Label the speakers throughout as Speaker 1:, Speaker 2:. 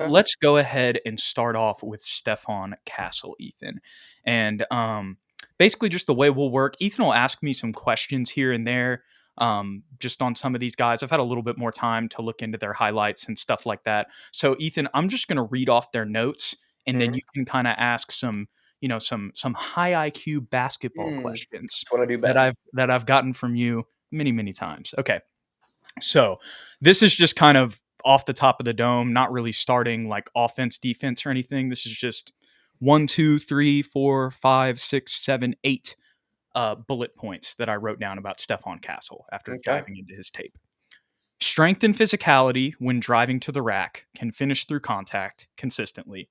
Speaker 1: Okay.
Speaker 2: let's go ahead and start off with Stephon Castle, Ethan. And basically, just the way we'll work, Ethan will ask me some questions here and there, just on some of these guys. I've had a little bit more time to look into their highlights and stuff like that. So, Ethan, I'm just going to read off their notes, and then
Speaker 1: Mhm.
Speaker 2: you can kind of ask some high IQ basketball questions
Speaker 1: That's what I do
Speaker 2: that
Speaker 1: best.
Speaker 2: I've gotten from you many times. Okay. So this is just kind of off the top of the dome, not really starting like offense, defense, or anything. This is just one, two, three, four, five, six, seven, eight bullet points that I wrote down about Stephon Castle after
Speaker 1: Okay.
Speaker 2: diving into his tape. Strength and physicality when driving to the rack, can finish through contact consistently.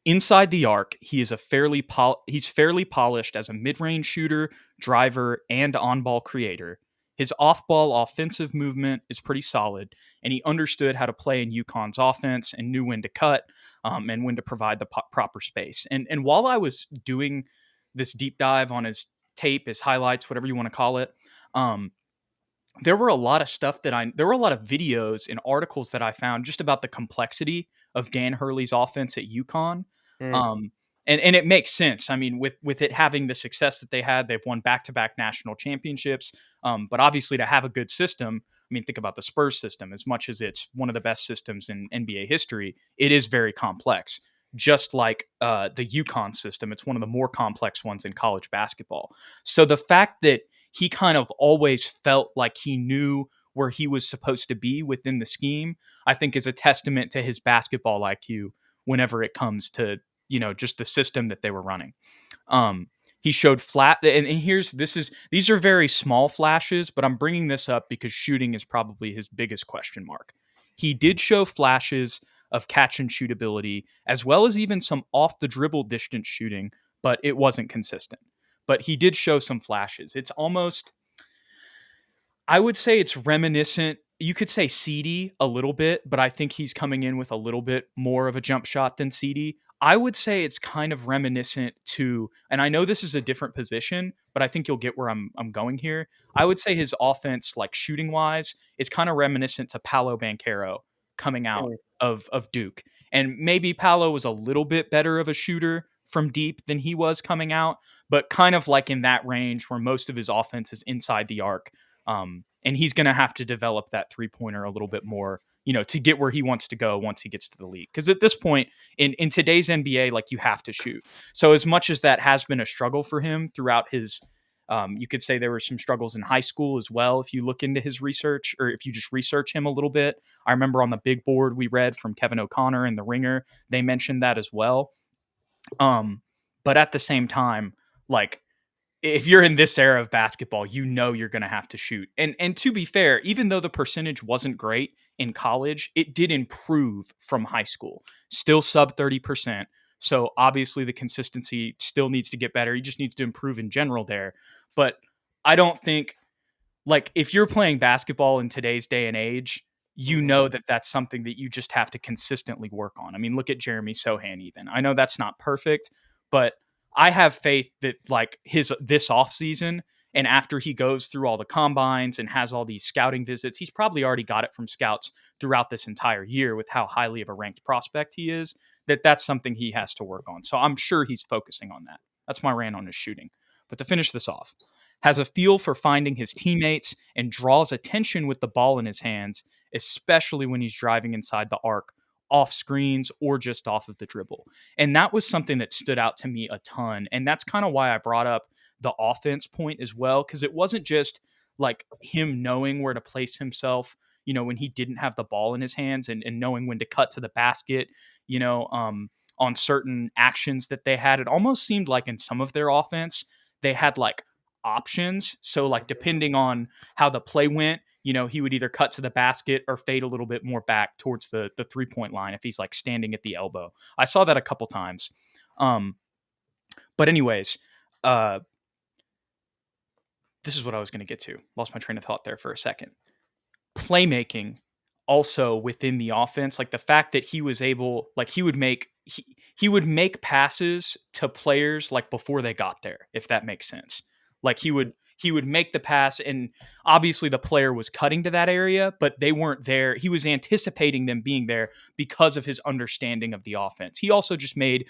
Speaker 2: Inside the arc, he's fairly polished as a mid-range shooter, driver, and on-ball creator. His off-ball offensive movement is pretty solid, and he understood how to play in UConn's offense and knew when to cut, and when to provide the proper space. And while I was doing this deep dive on his tape, his highlights, whatever you want to call it, um, there were a lot of there were a lot of videos and articles that I found just about the complexity of Dan Hurley's offense at UConn.
Speaker 1: Mm.
Speaker 2: Um, and it makes sense. I mean, with it having the success that they had, they've won back to back national championships. But obviously, to have a good system, I mean, think about the Spurs system. As much as it's one of the best systems in NBA history, it is very complex. Just like the UConn system, it's one of the more complex ones in college basketball. So the fact that he kind of always felt like he knew where he was supposed to be within the scheme, I think is a testament to his basketball IQ whenever it comes to, just the system that they were running. He showed flat, and these are very small flashes, but I'm bringing this up because shooting is probably his biggest question mark. He did show flashes of catch and shoot ability, as well as even some off the dribble distance shooting, but it wasn't consistent. But he did show some flashes. It's almost, I would say it's reminiscent. You could say CD a little bit, but I think he's coming in with a little bit more of a jump shot than CD. I would say it's kind of reminiscent to, and I know this is a different position, but I think you'll get where I'm going here. I would say his offense, like shooting wise, is kind of reminiscent to Paolo Banchero coming out
Speaker 1: Mm.
Speaker 2: of Duke. And maybe Paolo was a little bit better of a shooter from deep than he was coming out, but kind of like in that range where most of his offense is inside the arc. And he's going to have to develop that 3-pointer a little bit more, to get where he wants to go once he gets to the league. Because at this point in today's NBA, like, you have to shoot. So as much as that has been a struggle for him throughout his, you could say there were some struggles in high school as well. If you look into his research, or if you just research him a little bit, I remember on the big board we read from Kevin O'Connor and The Ringer, they mentioned that as well. But at the same time, like, if you're in this era of basketball, you're going to have to shoot. And to be fair, even though the percentage wasn't great in college, it did improve from high school. Still sub 30%. So obviously the consistency still needs to get better. He just needs to improve in general there. But I don't think, like, if you're playing basketball in today's day and age,
Speaker 1: Mhm.
Speaker 2: that that's something that you just have to consistently work on. I mean, look at Jeremy Sohan even. I know that's not perfect, but I have faith that, like, his this offseason, and after he goes through all the combines and has all these scouting visits, he's probably already got it from scouts throughout this entire year with how highly of a ranked prospect he is, that's something he has to work on. So I'm sure he's focusing on that. That's my rant on his shooting. But to finish this off, has a feel for finding his teammates and draws attention with the ball in his hands, especially when he's driving inside the arc, off screens, or just off of the dribble. And that was something that stood out to me a ton. And that's kind of why I brought up the offense point as well, because it wasn't just like him knowing where to place himself, when he didn't have the ball in his hands, and knowing when to cut to the basket, on certain actions that they had. It almost seemed like in some of their offense, they had like options. So, like, depending on how the play went, he would either cut to the basket or fade a little bit more back towards the 3-point line if he's like standing at the elbow. I saw that a couple times. Um, but anyways, uh, this is what I was going to get to. Lost my train of thought there for a second. Playmaking also within the offense, like the fact that he was able, like, he would make passes to players like before they got there, if that makes sense. Like, he would make the pass, and obviously the player was cutting to that area, but they weren't there. He was anticipating them being there because of his understanding of the offense. He also just made,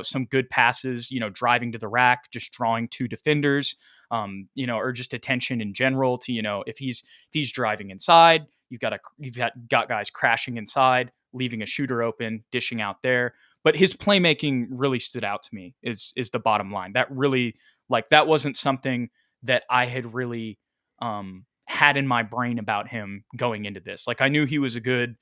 Speaker 2: some good passes, driving to the rack, just drawing two defenders, or just attention in general to, if he's driving inside, you've got guys crashing inside, leaving a shooter open, dishing out there. But his playmaking really stood out to me is the bottom line. That really, like, that wasn't something that I had really had in my brain about him going into this. Like, I knew he was a good,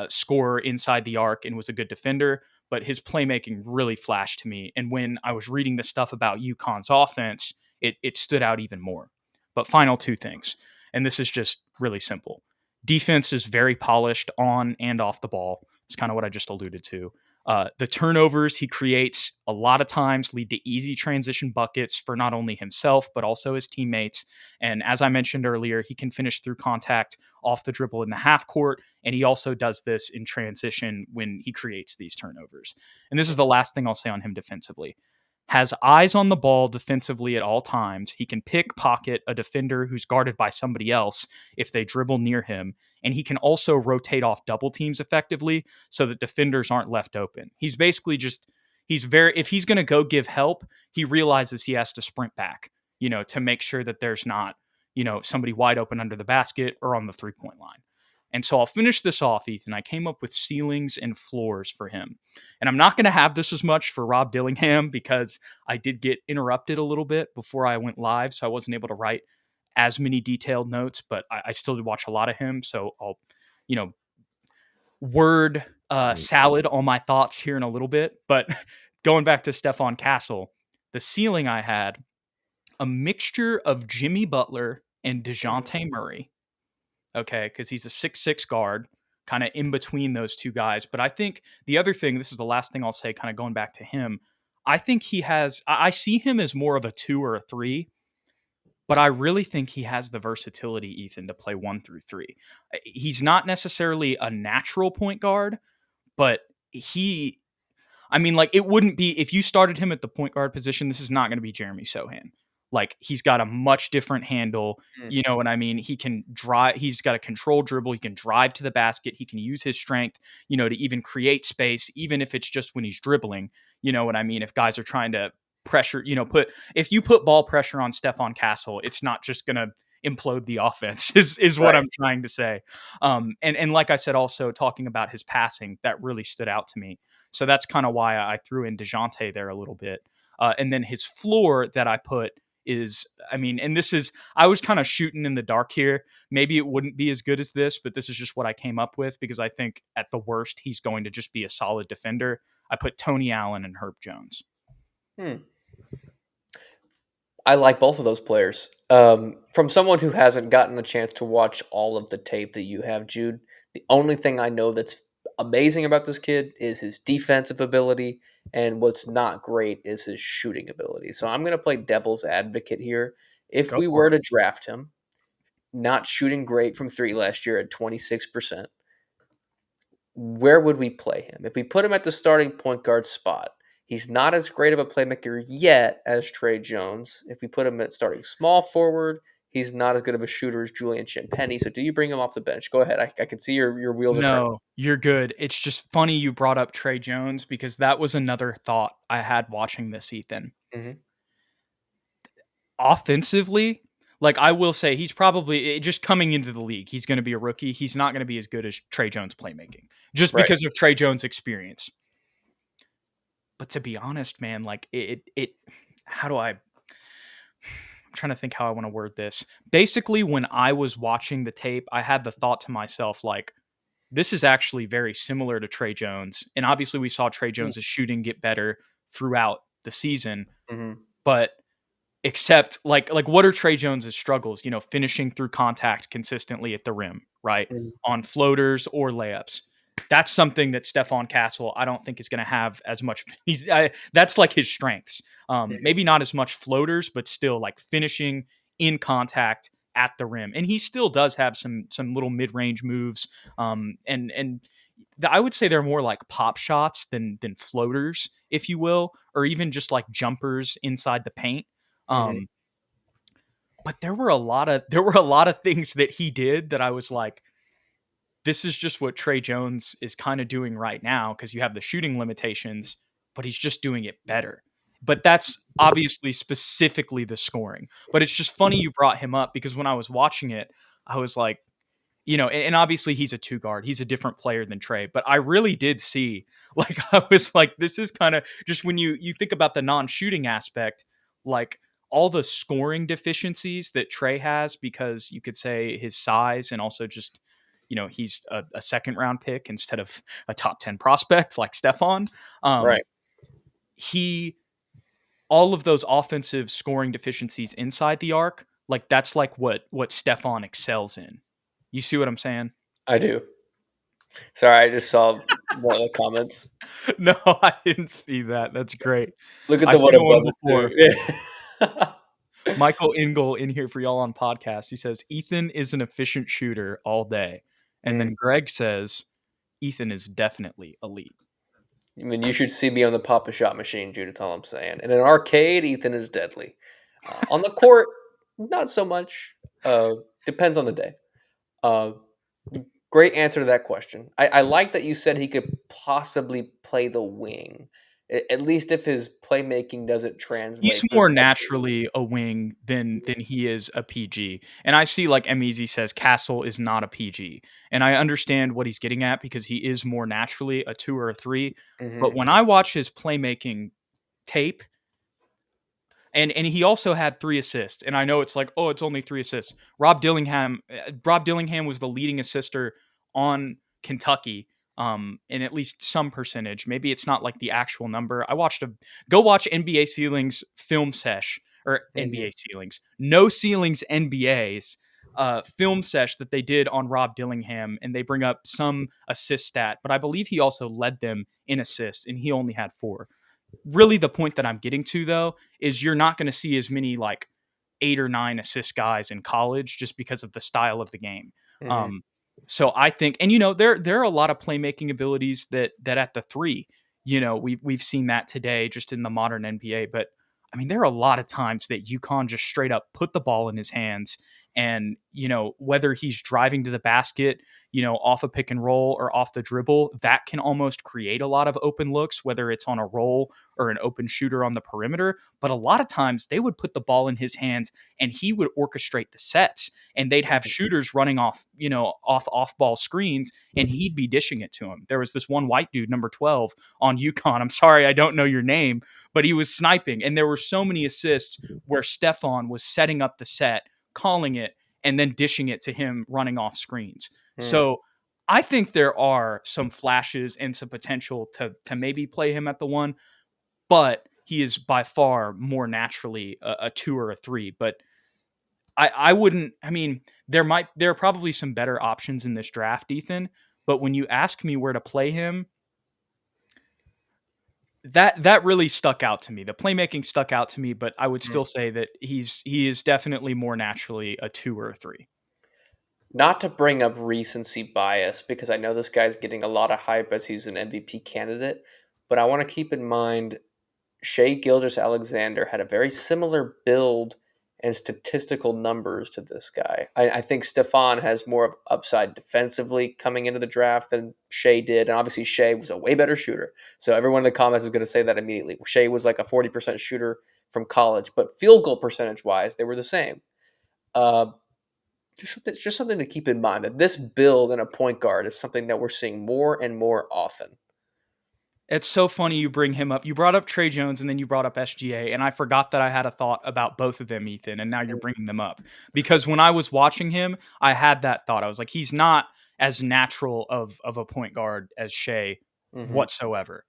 Speaker 2: scorer inside the arc and was a good defender, but his playmaking really flashed to me. And when I was reading the stuff about UConn's offense, it stood out even more. But final two things, and this is just really simple. Defense is very polished on and off the ball. It's kind of what I just alluded to. The turnovers he creates a lot of times lead to easy transition buckets for not only himself, but also his teammates. And as I mentioned earlier, he can finish through contact off the dribble in the half court. And he also does this in transition when he creates these turnovers. And this is the last thing I'll say on him defensively. Has eyes on the ball defensively at all times. He can pickpocket a defender who's guarded by somebody else if they dribble near him. And he can also rotate off double teams effectively so that defenders aren't left open. He's basically if he's going to go give help, he realizes he has to sprint back, to make sure that there's not, somebody wide open under the basket or on the 3-point line. And so I'll finish this off, Ethan. I came up with ceilings and floors for him. And I'm not going to have this as much for Rob Dillingham because I did get interrupted a little bit before I went live. So I wasn't able to write as many detailed notes, but I still did watch a lot of him. So I'll, word salad all my thoughts here in a little bit. But going back to Stephon Castle, the ceiling I had, a mixture of Jimmy Butler and DeJounte Murray. Okay, because he's a 6'6" guard, kind of in between those two guys. But I think the other thing, this is the last thing I'll say, kind of going back to him, I think I see him as more of a 2 or a 3, but I really think he has the versatility, Ethan, to play 1 through 3. He's not necessarily a natural point guard, but it wouldn't be, if you started him at the point guard position, this is not going to be Jeremy Sohan. Like, he's got a much different handle. You know what I mean? He can drive. He's got a controlled dribble. He can drive to the basket. He can use his strength, to even create space, even if it's just when he's dribbling. You know what I mean? If guys are trying to pressure, if you put ball pressure on Stephon Castle, it's not just going to implode the offense is what I'm trying to say. And like I said, also talking about his passing, that really stood out to me. So that's kind of why I threw in DeJounte there a little bit. And then his floor that I put is, I was kind of shooting in the dark here. Maybe it wouldn't be as good as this, but this is just what I came up with because I think at the worst, he's going to just be a solid defender. I put Tony Allen and Herb Jones.
Speaker 1: I like both of those players. From someone who hasn't gotten a chance to watch all of the tape that you have, Jude, the only thing I know that's amazing about this kid is his defensive ability, and what's not great is his shooting ability. So I'm going to play devil's advocate here. If
Speaker 2: Go
Speaker 1: we
Speaker 2: for
Speaker 1: were
Speaker 2: it.
Speaker 1: to draft him, not shooting great from 3 last year at 26%, where would we play him? If we put him at the starting point guard spot, he's not as great of a playmaker yet as Trey Jones. If we put him at starting small forward, he's not as good of a shooter as Julian Champagnie. So do you bring him off the bench? Go ahead. I can see your wheels are turning.
Speaker 2: No, you're good. It's just funny you brought up Trey Jones because that was another thought I had watching this, Ethan.
Speaker 1: Mm-hmm.
Speaker 2: Offensively, like, I will say he's probably just coming into the league. He's going to be a rookie. He's not going to be as good as Trey Jones playmaking just
Speaker 1: Right.
Speaker 2: because of Trey Jones' experience. But to be honest, man, like how do I'm trying to think how I want to word this. Basically, when I was watching the tape, I had the thought to myself, like, this is actually very similar to Trey Jones. And obviously we saw Trey Jones' shooting get better throughout the season,
Speaker 1: Mm-hmm.
Speaker 2: but except like what are Trey Jones's struggles? Finishing through contact consistently at the rim, right?
Speaker 1: Mm-hmm.
Speaker 2: On floaters or layups. That's something that Stephon Castle, I don't think is going to have as much. That's like his strengths. Maybe not as much floaters, but still like finishing in contact at the rim. And he still does have some little mid-range moves. I would say they're more like pop shots than floaters, if you will, or even just like jumpers inside the paint.
Speaker 1: Mm-hmm.
Speaker 2: Um, But there were a lot of things that he did that I was like, this is just what Trey Jones is kind of doing right now because you have the shooting limitations, but he's just doing it better. But that's obviously specifically the scoring. But it's just funny you brought him up because when I was watching it, I was like, and obviously he's a two guard. He's a different player than Trey, but I really did see, like, I was like, this is kind of just when you think about the non-shooting aspect, like all the scoring deficiencies that Trey has because you could say his size and also just, he's a second round pick instead of a top 10 prospect like Stephon. Um,
Speaker 1: Right.
Speaker 2: he all of those offensive scoring deficiencies inside the arc, like that's like what Stephon excels in. You see what I'm saying?
Speaker 1: I do. Sorry, I just saw one of the comments.
Speaker 2: No, I didn't see that. That's great.
Speaker 1: Look at
Speaker 2: I
Speaker 1: the one
Speaker 2: seen one
Speaker 1: above it
Speaker 2: before.
Speaker 1: too. Yeah.
Speaker 2: Michael Ingle in here for y'all on podcast. He says Ethan is an efficient shooter all day, and then
Speaker 1: Mm.
Speaker 2: Greg says Ethan is definitely elite.
Speaker 1: I mean, you should see me on the Papa Shot machine, Jude. That's all I'm saying. In an arcade, Ethan is deadly. On the court, not so much. Depends on the day. Uh, Great answer to that question. I like that you said he could possibly play the wing, at least if his playmaking doesn't
Speaker 2: He's
Speaker 1: translate
Speaker 2: more
Speaker 1: perfectly.
Speaker 2: naturally a wing than he is a PG. And I see like Easy says Castle is not a PG. And I understand what he's getting at because he is more naturally a 2 or a 3. But
Speaker 1: Hmm.
Speaker 2: when I watch his playmaking tape, and he also had 3 assists. And I know it's like, oh, it's only 3 assists. Rob Dillingham was the leading assister on Kentucky, in at least some percentage. Maybe it's not like the actual number. Go watch NBA Ceilings film sesh or
Speaker 1: Hmm.
Speaker 2: NBA Ceilings, no ceilings NBA's film sesh that they did on Rob Dillingham, and they bring up some assist stat, but I believe he also led them in assists, and he only had 4. Really, the point that I'm getting to though is you're not going to see as many like 8 or 9 assist guys in college just because of the style of the game.
Speaker 1: Hmm.
Speaker 2: Um, so I think, and there are a lot of playmaking abilities that at the 3, we've seen that today just in the modern NBA. But I mean, there are a lot of times that UConn just straight up put the ball in his hands, and whether he's driving to the basket, off a pick and roll or off the dribble, that can almost create a lot of open looks, whether it's on a roll or an open shooter on the perimeter. But a lot of times they would put the ball in his hands and he would orchestrate the sets, and they'd have shooters running off ball screens, and he'd be dishing it to him. There was this one white dude, number 12 on UConn. I'm sorry, I don't know your name, but he was sniping. And there were so many assists where Stephon was setting up the set, calling it, and then dishing it to him running off screens.
Speaker 1: Hmm.
Speaker 2: So I think there are some flashes and some potential to maybe play him at the 1, but he is by far more naturally a 2 or a 3. But I wouldn't. I mean, there are probably some better options in this draft, Ethan. But when you ask me where to play him, that really stuck out to me. The playmaking stuck out to me, but I would still say that he is definitely more naturally a 2 or a 3.
Speaker 1: Not to bring up recency bias, because I know this guy's getting a lot of hype as he's an MVP candidate, but I want to keep in mind Shea Gilgeous-Alexander had a very similar build and statistical numbers to this guy. I think Stephon has more of upside defensively coming into the draft than Shea did, and obviously Shea was a way better shooter. So everyone in the comments is going to say that immediately. Shea was like a 40% shooter from college, but field goal percentage wise, they were the same. Uh, just something to keep in mind that this build in a point guard is something that we're seeing more and more often.
Speaker 2: It's so funny you bring him up. You brought up Trey Jones and then you brought up SGA, and I forgot that I had a thought about both of them, Ethan, and now you're bringing them up. Because when I was watching him, I had that thought. I was like, he's not as natural of a point guard as Shea
Speaker 1: Mm-hmm.
Speaker 2: whatsoever.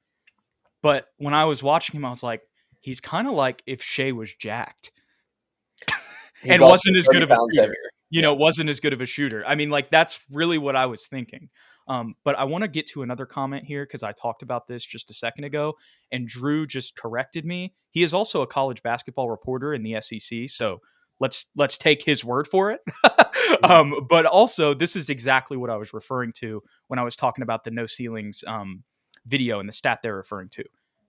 Speaker 2: But when I was watching him, I was like, he's kind of like if Shea was jacked
Speaker 1: He's
Speaker 2: and
Speaker 1: also
Speaker 2: wasn't as good
Speaker 1: 30
Speaker 2: of a
Speaker 1: pounds
Speaker 2: shooter.
Speaker 1: heavier. Yeah.
Speaker 2: Wasn't as good of a shooter. I mean, like that's really what I was thinking. But I want to get to another comment here because I talked about this just a second ago, and Drew just corrected me. He is also a college basketball reporter in the SEC, so let's take his word for it.
Speaker 1: Mhm.
Speaker 2: But also, this is exactly what I was referring to when I was talking about the no ceilings video and the stat they're referring to.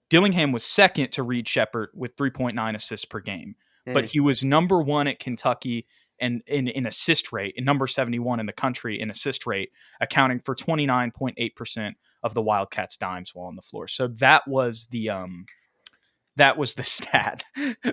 Speaker 2: Dillingham was second to Reed Shepherd with 3.9 assists per game. but
Speaker 1: Mm.
Speaker 2: he was number one at Kentucky and in assist rate, and number 71 in the country in assist rate, accounting for 29.8% of the Wildcats' dimes while on the floor. So that was the stat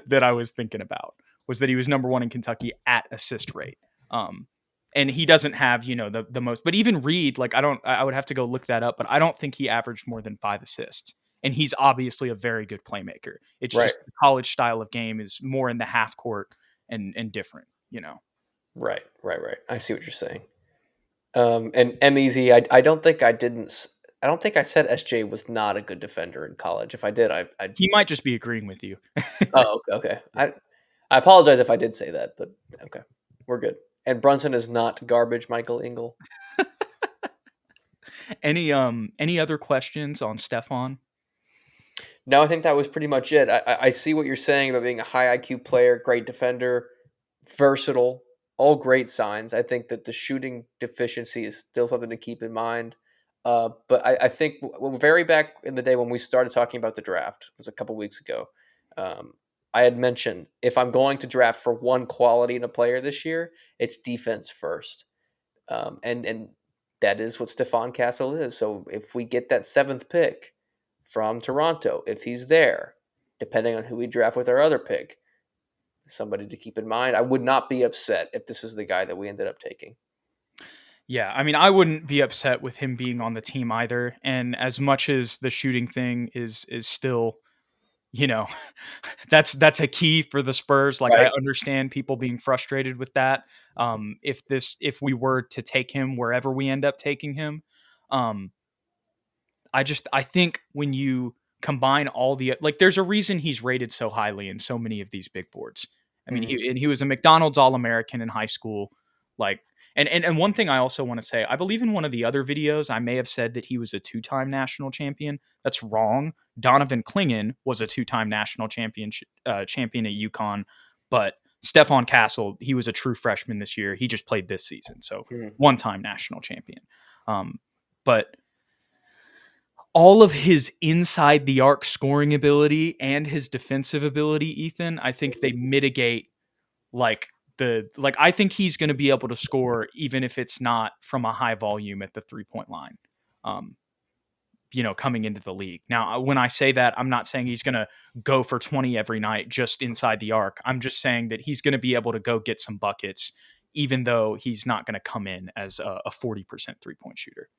Speaker 2: that I was thinking about, was that he was number one in Kentucky at assist rate. Um, and he doesn't have, the most, but even Reed, like I would have to go look that up, but I don't think he averaged more than 5 assists. And he's obviously a very good playmaker. It's
Speaker 1: Right.
Speaker 2: just the college style of game is more in the half court and different.
Speaker 1: Right. Right. Right. I see what you're saying. And MEZ, I don't think I didn't. I don't think I said SJ was not a good defender in college. If I did, I.
Speaker 2: He might just be agreeing with you.
Speaker 1: Oh, okay. Okay.
Speaker 2: Yeah.
Speaker 1: I apologize if I did say that, but okay, we're good. And Brunson is not garbage, Michael Engel.
Speaker 2: Any other questions on Stephon?
Speaker 1: No, I think that was pretty much it. I see what you're saying about being a high IQ player, great defender, versatile, all great signs. I think that the shooting deficiency is still something to keep in mind. But I think very back in the day when we started talking about the draft, it was a couple weeks ago. Um, I had mentioned if I'm going to draft for one quality in a player this year, it's defense first. And that is what Stephon Castle is. So if we get that seventh pick from Toronto, if he's there, depending on who we draft with our other pick, somebody to keep in mind. I would not be upset if this is the guy that we ended up taking.
Speaker 2: Yeah, I mean, I wouldn't be upset with him being on the team either. And as much as the shooting thing is still, you know, that's a key for the Spurs. Like I
Speaker 1: Right.
Speaker 2: understand people being frustrated with that. If we were to take him wherever we end up taking him, um, I think when you combine all the, like, there's a reason he's rated so highly in so many of these big boards. I mean,
Speaker 1: Hmm.
Speaker 2: he was a McDonald's All American in high school, like. And one thing I also want to say, I believe in one of the other videos, I may have said that he was a two-time national champion. That's wrong. Donovan Clingan was a two-time national champion at UConn, but Stephon Castle, he was a true freshman this year. He just played this season, so
Speaker 1: Hmm.
Speaker 2: one-time national champion. But all of his inside the arc scoring ability and his defensive ability, Ethan, I think they mitigate like I think he's going to be able to score even if it's not from a high volume at the 3-point line. Um, coming into the league. Now, when I say that, I'm not saying he's going to go for 20 every night just inside the arc. I'm just saying that he's going to be able to go get some buckets, even though he's not going to come in as a 40% 3-point shooter.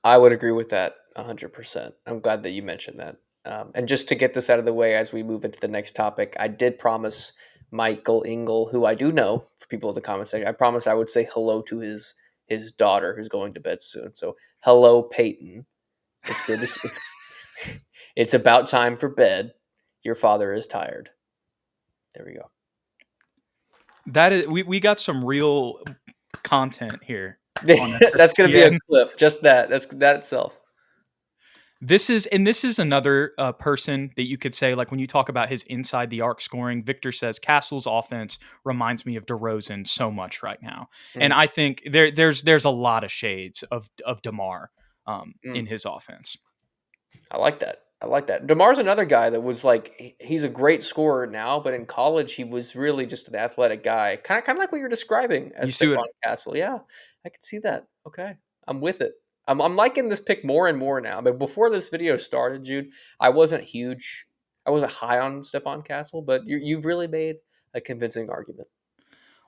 Speaker 1: I would agree with that 100%. I'm glad that you mentioned that. And just to get this out of the way as we move into the next topic, I did promise Michael Engel, who I do know for people in the comment section, I promised I would say hello to his daughter who's going to bed soon. So hello, Peyton. It's good to it's it's about time for bed. Your father is tired. There we go.
Speaker 2: That is, we got some real content here on
Speaker 1: That's gonna be a
Speaker 2: SSPN.
Speaker 1: clip. Just that. That's that itself.
Speaker 2: This is another person that you could say, like, when you talk about his inside the arc scoring, Victor says Castle's offense reminds me of DeRozan so much right now, and
Speaker 1: Mm,
Speaker 2: I think there's a lot of shades of DeMar
Speaker 1: mm.
Speaker 2: in his offense.
Speaker 1: I like that. I like that. Demar's another guy that was like he's a great scorer now, but in college he was really just an athletic guy, kind of like what you're describing
Speaker 2: You
Speaker 1: as
Speaker 2: see what
Speaker 1: Stephon Castle. Yeah, I could see that. Okay, I'm with it. I'm liking this pick more and more now. But before this video started, Jude, I wasn't huge. I wasn't high on Stephon Castle, but you've really made a convincing argument.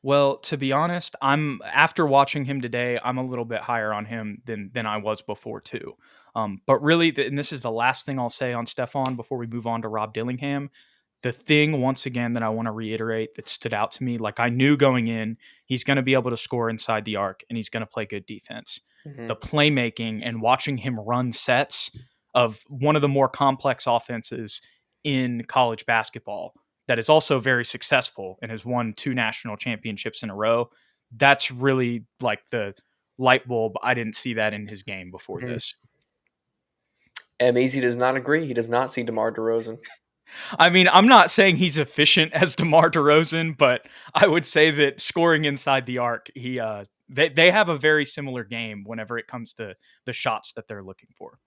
Speaker 2: Well, to be honest, I'm after watching him today, I'm a little bit higher on him than I was before too. But really, and this is the last thing I'll say on Stephon before we move on to Rob Dillingham. The thing once again that I want to reiterate that stood out to me, like I knew going in, he's going to be able to score inside the arc and he's going to play good defense.
Speaker 1: Hmm.
Speaker 2: The playmaking and watching him run sets of one of the more complex offenses in college basketball that is also very successful and has won 2 national championships in a row. That's really like the light bulb. I didn't see that in his game before
Speaker 1: Hmm.
Speaker 2: this.
Speaker 1: Easy does not agree. He does not see DeMar DeRozan.
Speaker 2: I mean, I'm not saying he's efficient as DeMar DeRozan, but I would say that scoring inside the arc, they have a very similar game whenever it comes to the shots that they're looking for.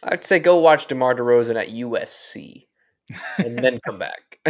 Speaker 1: I'd say go watch DeMar DeRozan at USC and then come back.